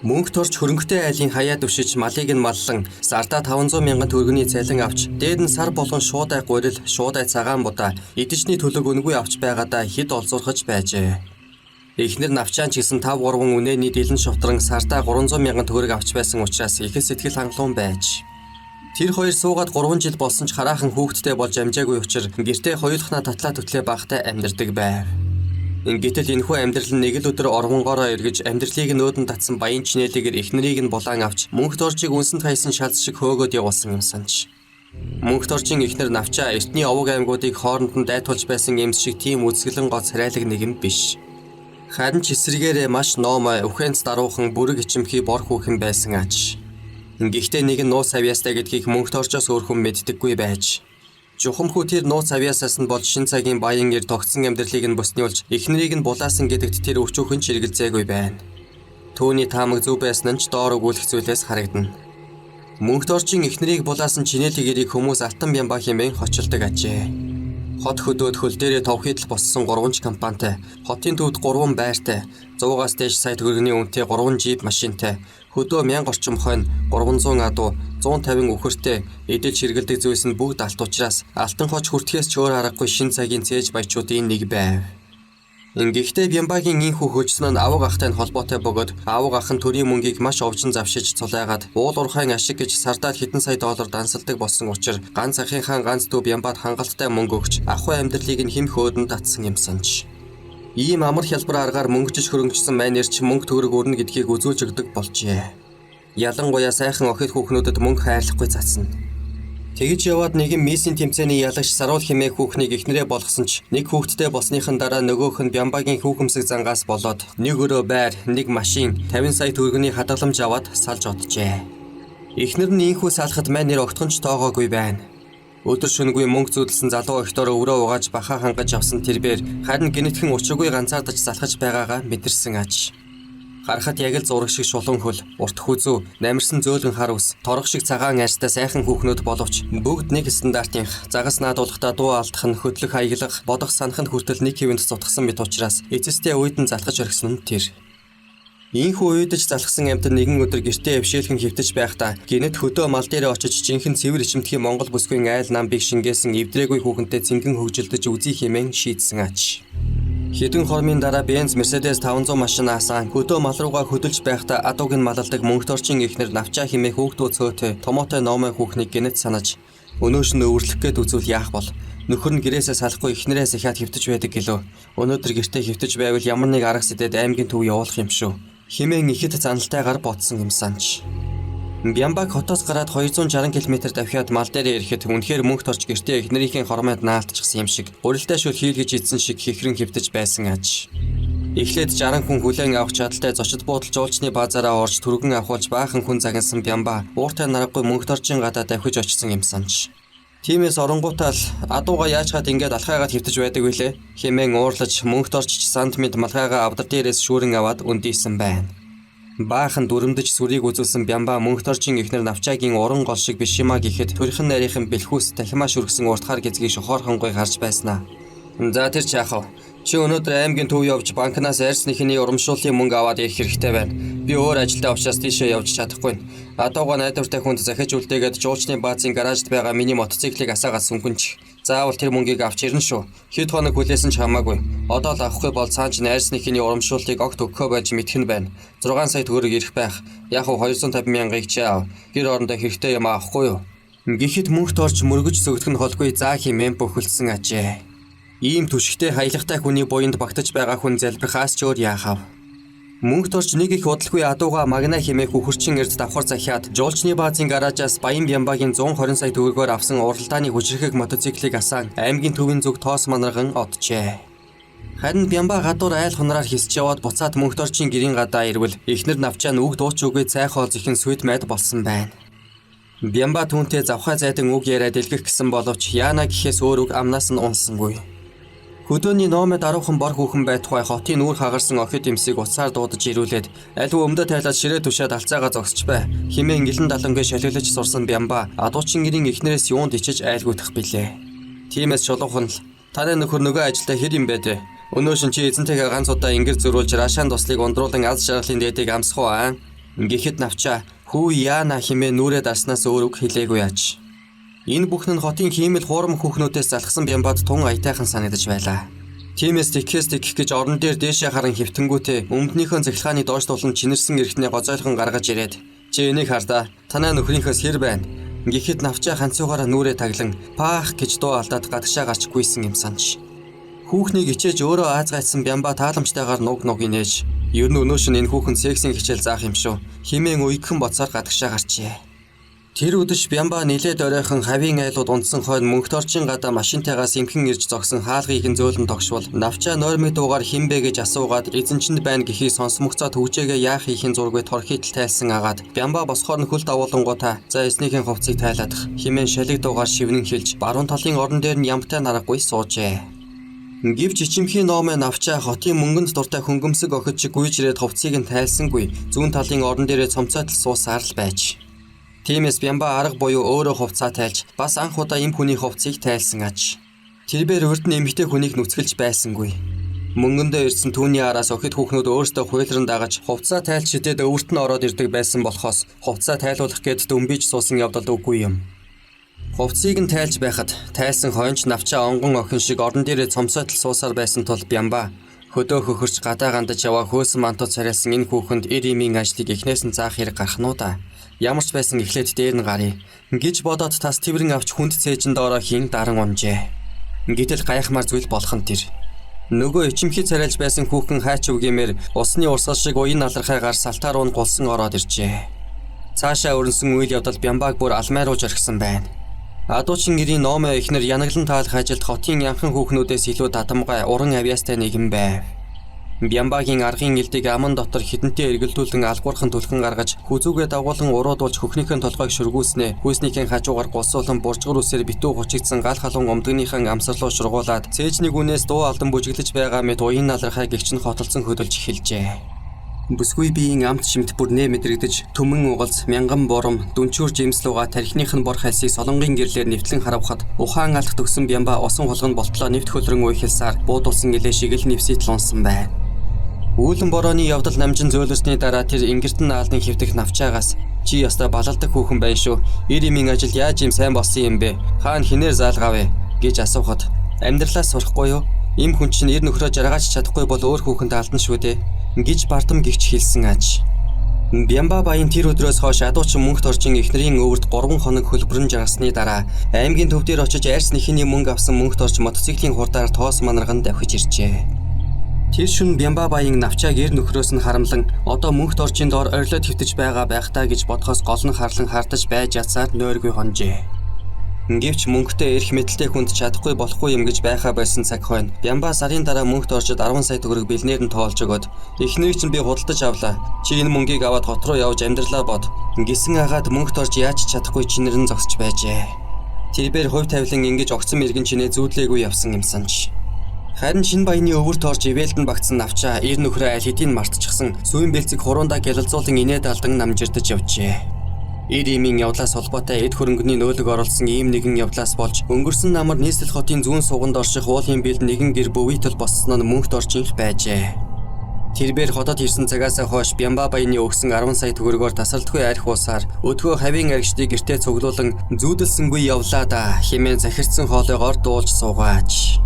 Мөнгө торч хөрөнгөтэй айлын хаяа түшиж малыг нь маллан сардаа 500 мянган төгрөгийн цалин авч дээд нь сар болгон шуудай гурил, шуудай цагаан будаа эдэжний төлөг үнгүй авч байгаадаа хэд олзуурхаж байжээ. Эхнэр навчаан ч гэсэн 5-3 үнэний дэлэн шутран сардаа 300 мянган төгрөг авч байсан учраас их сэтгэл хангалуун байж. Тэр хоёр суугаад 3 жил болсон ч хараахан хүүхэдтэй болж амжаагүй учраас гэртээ хоёулахна татлаа төтлөө багтай амьдардаг байв. Гэтэл энэхүү амьдрал нь нэг л өдөр орвонгороо эргэж амьдралыг нөөдөн татсан баян чинэлэгээр эхнэрийг нь булаан авч мөнх торжийг үнсэнд хайсан шалц шиг хөөгөөд явуулсан юм санаж. Мөнх торжийн эхнэр навчаа эртний овог аймагуудыг хооронд нь дайтуулж байсан юмс шиг тийм үзэсгэлэн гоц царайлаг нэгэн биш. Харин ч эсрэгээрээ маш ноомой, өхөнц даруухан бүрэг ичимхий бор хүүхэн байсан аж. Гэхдээ нэг нь нууц авьяастай гэдгийг мөнх торжоос өөр хүн мэддэггүй байж. Жухамхүү тэр нууц авьяасаас нь болж шин цагийн баян ир тогтсон амьдралыг нь бүснүүлж эхнэрийг нь булаасан гэдэгт тэр өчүүхэн ч эргэлзээгүй байна. Түүний таамаг зөв байсан нь ч доор өгүүлэх зүйлээс харагдана. Мөнх торжийн эхнэрийг булаасан чинэлэг ирийг хүмүүс алтан бямба хэмээн хочилдог ажээ. Хот хөдөөд хөл дээрээ товхидл боссон 3 компанитай, хотын төвд 3 байртай, 100-аас дээш сая төгрөгийн үнэтэй 3 жип машинтай, хөдөө 1000 орчим хонь, 300 адуу, 150 үхэртэй эдэлж хэргэлдэг зүйлс нь бүгд алт учраас алтан хоч хүртгээс ч өөр аргагүй шин цагийн цээж баячуудын нэг байв. Гэхдээ Бямбагийн инхүү хөлжсөн нь аваг ахтай холбоотой бөгөөд аваг ах нь төрийн мөнгийг маш овжин завшиж цулайгаад уул уурхайн ашиг гэж сардаа хэдэн сая доллар дансалдаг болсон учраас ганц ахынхаа ганц төв Бямбад хангалттай мөнгө өгч ахуй амьдралыг нь хэм хөөдөнд татсан юм санаж. Ийм амар хялбар аргаар мөнгөжж хөрөнгөжсөн майнерч мөнгө төгрөг өрнө гэдгийг үзүүлж өгдөг болжээ. Ялангуяа сайхан охид хүүхнүүдэд мөнгө хайрлахгүй цацна. Тэгж яваад нэгэн миссийн тэмцээний ялагч Саруул хэмээх хүүхнийг эхнэрээ болгосон ч нэг хүүхэдтэй болсныхан дараа нөгөөх нь Бямбагийн хүүхэмсэг зангаас болоод нэг өрөө байр, нэг машин, 50 сая төгрөгийн хадгаламж аваад салж оджээ. Эхнэр нь инхүү салахад майнер огтхон ч тоогоогүй байна. Өдөр шөнөгүй мөнгө зүудэлсэн залуу охидоор өрөө угааж бахаа хангаж авсан тэрбээр харин гинэтхэн учиргүй ганцаардаж залхаж байгаагаа мэдэрсэн аж. Харахад яг л зураг шиг шулуун хөл, урт хүзүү, намирсан зөөлгөн хар ус, торох шиг цагаан айртай сайхан хүүхнүүд боловч бүгд нэг стандартын загас наадуулахдаа дуу алдах нь хөдлөх хаяглах, бодох санахын хүртэл нэг хэвэнд цутгсан мэт учраас эцэстээ үйдэн залхаж орхисон нь тэр. Ийхүү үйдэж залхсан амьтан нэгэн өдөр гэртээ эвшээлхэн хөвтөж байхдаа гинэт хөдөө мал дээрээ очиж жинхэнэ цэвэр ичимтгий Монгол бүсгүй айл намбыг шингээсэн эвдрээгүй хүүхэнтэй цэнгэн хөгжилдөж үзий хэмээн шийдсэн аж. Хэдэн хормын дараа Benz Mercedes 500 машин аасан хөдөө мал руугаа хөдөлж байхдаа адууг нь малалдаг мөнх торжийн эхнэр навчаа хэмээх хүүхдүүд цөөтэй томоотой номой хүүхнийг гинэт санаж өнөөш нь өвөрлөх гээд үзвэл яах бол нөхөр нь гэрээсээ салахгүй эхнэрээс ихаад хөвтөж байдаг гэлөө өнөөдөр гэртээ хөвтөж байвал ямар нэг арга сэдэд аймгийн төв явуулах юм шүү хэмээн ихэд заналтайгаар бодсон юм санаж. Бямбаг хотоос гараад 260 км давхиад мал дээр ирэхэд үнэхээр мөнх торч гэртээ эхнэрийн хормойд наалтчихсан юм шиг урилтай шүл хийлгэж идсэн шиг хэхрэн хөвтөж байсан аж. Эхлээд 60 хүн хүлээн авах чадaltaй зочид буудал жуулчны баазаараа орж түргэн авахулж баахан хүн загнасан Бямба ууртай наргагүй мөнх торчийн гадаа давхиж очсон юм санаж. Тиймээс оронгуутаа л адууга яачгаад ингээд алхаагаад хөвтөж байдаг вүлээ хэмээн уурлаж мөнх торч сантимент малгайгаа авдар дээрээс шүүрэн аваад үндийсэн байна. Баахан дүрмдэж сүрийг үзүүлсэн Бямба мөнх торжийн эхнэр навчаагийн уран гол шиг биш юма гэхэд төрхөн нарийнхан бэлхүүс талхимаа шүргсэн уртхаар гэзгийг шохоорхон гой харж байснаа. За тэр чаахав. Чи өнөөдөр аймгийн төв явж банкнаас арьсныхний урамшууллын мөнгө аваад ирэх хэрэгтэй байна. Би өөр ажилдаа учраас тийшээ явж чадахгүй. Адууга найдвартай хүнд захиж үлдээгээд жуулчны баазын гаражд байгаа миний мотоциклийг асаагаад сүнхэнч. Заавал тэр мөнгийг авч ирнэ шүү. Хэд хоног хүлээсэн ч хамаагүй. Одоо л авахгүй бол цаанч найрсныхний урамшууллыг огт өгөхөө байж мэдхэн байна. 6 сая төгрөг ирэх байх. Яг уу 250 мянгаыг чи ав. Гэр орондоо хэрэгтэй юм авахгүй юу? Гэхэд мөнх торч мөргөж зөвгдөх нь холгүй заа хэмээн бөхөлсөн ажээ. Ийм түшигтэй хаягтай хүний буянд багтаж байгаа хүн залбирхаас ч өөр яахав. Мөнх торч нэг их удалгүй адууга магна хэмээх үхэрчин эрд давхар захиад жуулчны баазын гаражаас баян Бямбагийн 120 сая төгрөгөөр авсан уралдааны хүчрхэг мотоциклийг асаан аймгийн төвийн зүг тоос манарган оджээ. Харин Бямба гадуур айл хунараар хисч яваад буцаад мөнх торчийн гэрийн гадаа ирвэл эхнэр навчаа нь үг дууч үгүй цайхоо зихэн сүд майд болсон байна. Бямба түүнтэй завхаа зайдан үг яриад дэлгэх гэсэн боловч яана гэхээс өөр үг амнаас нь унсангүй. Хөдөөний номод 10хан бор хүүхэн байтугай хотын нүүр хагарсан охид эмсийг уцаар дуудаж ирүүлээд аливаа өмдө тайлаад ширээ түшээд алцаагаа зогсч бай. Химэн гэлэн далангээ шалгилж сурсан Бямба адуучин гэрийн эхнэрээс юунд ичиж айлгүйдэх билээ. Тиймээс чулуухан л таны нөхөр нөгөө ажилдаа хэр юм бэ дээ. Өнөөшин чи эзэнтэйгээ ганц удаа ингэр зөрүүлж рашаан туслыг ундруулан аз жаргалын дээдийг амсах уу аа? Гэхэд навчаа "Хүү яана" хэмээн нүрээ дарснаас өөр үг хэлээгүй аж. Энэ бүхэн нь хотын хиймэл хуурам хүүхнүүдээс залхсан Бямбад тун аятайхан санагдаж байлаа. Тиймээс тэгхээс тэгэх гэж орон дээр дээшээ харан хөвтөнгүүтээ өмднийхөө захилгааны доош тулан чинэрсэн эрхтнээ гоцойлгон гаргаж ирээд "Чи энийг хардаа. Танай нөхрийнхөөс хэр байна?" Гэхэд навчаа ганцуугаараа нүрээ таглан "Паах" гэж дуу алдаад гадагшаа гарч гүйсэн юм санаж. Хүүхнийг ичээж өөрөө аазгайсан Бямба тааламжтайгаар нуг инээж "Ер нь өнөөш энэ хүүхэн сексийн хичээл заах юм шүү" хэмээн уйгхан боцоор гадагшаа гарчээ. Тэр өдөш Бямба нилээд оройхон хавийн айлууд унтсан хойно мөнхт орчин гадаа машинтайгаас имхэн ирж зогсон хаалгыг нь зөөлөн тогшвол навчаа нойрмог дуугаар "Хинбэ" гэж асуугаад эзэнчэнд байна гэхийг сонсмогцоо төвжээгээ яах хийхин зургүй торхийдл тайлсан агаад Бямба босхоор нь хөл давуулангуудаа "За эснийхэн хувцсыг тайлаадах" хэмээн шалиг дуугаар шивнэн хэлж баруун талын орон дээр нь ямтай наргагүй суужээ. Гэвч ичимхийн номын навчаа хотын мөнгөнд дуртай хөнгөмсөг охид шиг гүйж ирээд хувцсыг нь тайлсангүй зүүн талын орон дээрээ цомцойтол суусаар л байж. Тиймээс Бямба арга буюу өөрөө хувцаа тайлж бас анх удаа эм хүний хувцсыг тайлсан аж. Тэрбээр урд нь эмэгтэй хүнийг нүцгэлж байсангүй. Мөнгөндөө ирсэн түүний араас охид хүүхнүүд өөрсдөө хуйлран дагаж хувцаа тайлж шидэд өвөрт нь ороод ирдэг байсан болохоос хувцаа тайлуулах гээд дөмбиж суусан явдал үгүй юм. Хувцсыг нь тайлж байхад тайлсан хойнч навчаа онгон охин шиг орон дээрээ цомцойтол суусаар байсан тул Бямба хөдөө хөхөрч гадаа гандаж яваа хөөсөн мантууд царайлсан энэ хүүхэнд эр имийн ажлыг эхнээс нь заах хэрэг гарах нь да. Ямар ч байсан эхлээд дээр нь гарыг гэж бодоод тас тэрэн авч хүнд цээжин доороо хийн даран унжээ. Гэтэл гайхмаар зүйл болох нь тэр. Нөгөө ичимхий царайлж байсан хүүхэн хайч үгэмээр усны урсгал шиг уян алархайгаар салтаар уун гулсан ороод иржээ. Цаашаа өрнсөн үйл явдал Бямбаг бүр алмайруулж орхисон байна. Адуучин гэрийн номоо эхнэр янаглан таалах ажилд хотын янхан хүүхнүүдээс илүү датамгай уран авьяастай нэгэн байв. Бямбагийн аргын элдийг аман дотор хідэнтэй эргэлдүүлэн алгуурхан түлхэн гаргаж хүзүүгээ дагуулan уруудуулж хөхнийхэн толгойг шүргүүснээ хүйснийхэн хажуугаар гусуулан буржгар үсээр битүү гучигдсан гал халуун өмдгнийхэн амсарлуу шургуулад цээжнийг үнээс дуу алдан бүжиглэж байгаа мэт уян налархай гэгчин хотолцон хөдөлж эхэлжээ. Бүсгүй биеийн амт шимт бүрнээ мэдрэгдэж төмөн угалц мянган бором дүнчүүр жимслууга тархиных нь бор хальсыг солонгийн гэрлээр нэвтлэн харавхад ухаан алх төгсөн Бямба усан хулганд болтлоо нэвт хөлрөн уйхилсаар буудулсан гэлээ шиг л нэвсийтэл унсан байна. Үүлэн борооны явдал намжин зөөлсөний дараа тэр ингэртэн наалдын хөвдөх навчаагаас "Чи ястаа балалдаг хүүхэн байна шүү. Эр имийн ажил яаж юм сайн болсон юм бэ? Хаана хинээр заалгаав вэ?" гэж асуухад "Амьдралаас сурахгүй юу? Им хүн чинь эр нөхрөө жаргаач чадахгүй бол өөр хүүхэнд алдан шүү дээ" гэж бардам гихч хэлсэн аж. Бямба баян тэр өдрөөс хойш адуучин мөнхт орчин эхнэрийн өвөрт 3 хоног хөлбөрөн жаргасны дараа аймгийн төв дээр очиж арьс нэхний мөнгө авсан мөнхт орч мотоциклийн хурдаар тоос манарган давхиж иржээ. Тэр шөнө Бямба баян навчааг эр нөхрөөс нь харамлан одоо мөнхт орчин доор орилоод хөвтөж байгаа байхтаа гэж бодхоос гол нь харлан хардаж байж язаар нойргүй хонжээ. Гэвч мөнгөтэй эрх мэдэлтэй хүнд чадахгүй болохгүй юм гэж байхаа байсан цаг хойно Бямба сарын дараа мөнхт орчод 10 сая төгрөг бэлнээр нь тоолж өгөөд "Эхнэрийг чинь би худалдаж авлаа. Чи энэ мөнгийг аваад хот руу явж амьдралаа бод" гэсэн агаад мөнхт орж яаж чадахгүй чинэрэн зогсож байжээ. Тэрбээр хувь тавилан ингэж огцон мэрэгэн чинээ зүүдлээгүй явсан юм санаж. Харин шинэ баяны өвөрт орж ивэлдэн багтсан навчаа эр нөхрөө аль хэдийн мартчихсан сүүн бэлцэг хуруундаа гялалзуулан инээд алдан намжирдаж явжээ. Эр имийн явдлаас холбоотой эд хөрөнгөний нөөлөг оруулсан ийм нэгэн явдлаас болж өнгөрсөн намар нийслэл хотын зүүн суганд орших уулын бэлд нэгэн гэр бөвийтэл болсон нь мөнхт орчинх байжээ. Тэрбээр хотод ирсэн цагаасаа хойш Бямба баяны өгсөн 10 сая төгрөгөөр тасралтгүй арх уусаар өдгөө хавийн аригчдыг гэртээ цуглуулан "Зүүдэлсэнгүй явлаа да" хэмээн захирцсан хоолойгоор дуулж суугаач.